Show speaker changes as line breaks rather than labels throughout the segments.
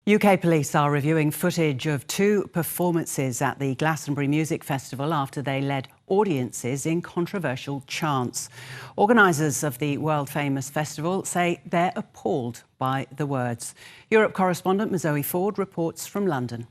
UK police are reviewing footage of two performances at the Glastonbury Music Festival after they led audiences in controversial chants. Organisers of the world-famous festival say they're appalled by the words. Europe correspondent Zoe Ford reports from London.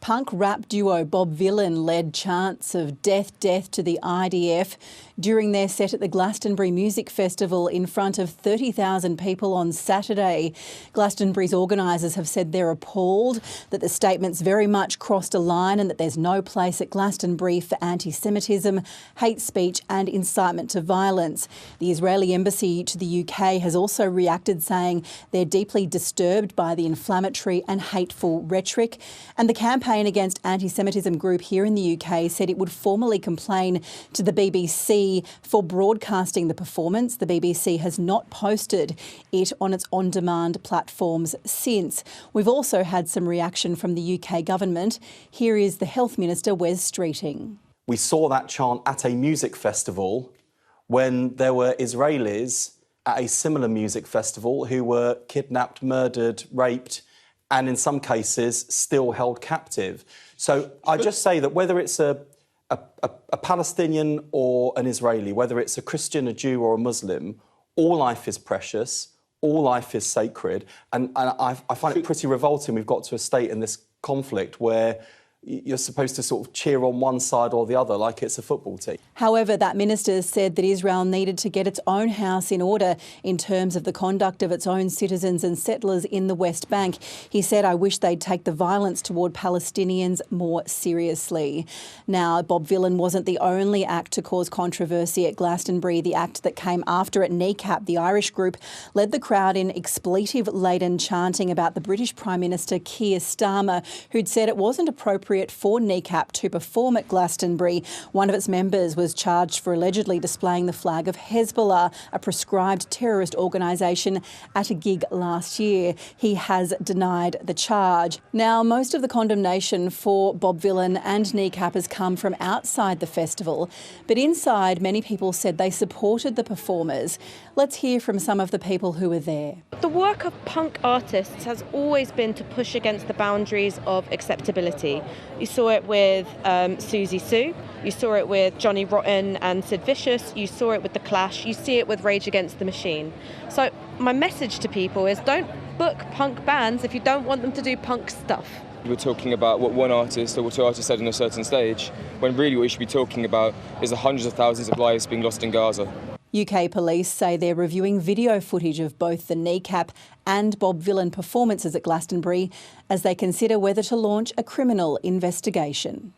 Punk rap duo Bob Vylan led chants of "Death, Death to the IDF" during their set at the Glastonbury Music Festival in front of 30,000 people on Saturday. Glastonbury's organisers have said they're appalled, that the statements very much crossed a line and that there's no place at Glastonbury for anti-Semitism, hate speech and incitement to violence. The Israeli embassy to the UK has also reacted, saying they're deeply disturbed by the inflammatory and hateful rhetoric. And the campaign against anti-Semitism group here in the UK said it would formally complain to the BBC for broadcasting the performance. The BBC has not posted it on its on-demand platforms since. We've also had some reaction from the UK government. Here is the Health Minister, Wes Streeting.
We saw that chant at a music festival when there were Israelis at a similar music festival who were kidnapped, murdered, raped, and in some cases still held captive. So I just say that whether it's a Palestinian or an Israeli, whether it's a Christian, a Jew or a Muslim, all life is precious, all life is sacred. And I find it pretty revolting we've got to a state in this conflict where you're supposed to sort of cheer on one side or the other like it's a football team.
However, that minister said that Israel needed to get its own house in order in terms of the conduct of its own citizens and settlers in the West Bank. He said, "I wish they'd take the violence toward Palestinians more seriously." Now, Bob Vylan wasn't the only act to cause controversy at Glastonbury. The act that came after at Kneecap, the Irish group, led the crowd in expletive-laden chanting about the British Prime Minister Keir Starmer, who'd said it wasn't appropriate for Kneecap to perform at Glastonbury. One of its members was charged for allegedly displaying the flag of Hezbollah, a proscribed terrorist organisation, at a gig last year. He has denied the charge. Now, most of the condemnation for Bob Vylan and Kneecap has come from outside the festival, but inside, many people said they supported the performers. Let's hear from some of the people who were there.
The work of punk artists has always been to push against the boundaries of acceptability. You saw it with Susie Sue, you saw it with Johnny Rotten and Sid Vicious, you saw it with The Clash, you see it with Rage Against the Machine. So my message to people is don't book punk bands if you don't want them to do punk stuff.
We're talking about what one artist or what two artists said on a certain stage, when really what we should be talking about is the hundreds of thousands of lives being lost in Gaza.
UK police say they're reviewing video footage of both the Kneecap and Bob Vylan performances at Glastonbury as they consider whether to launch a criminal investigation.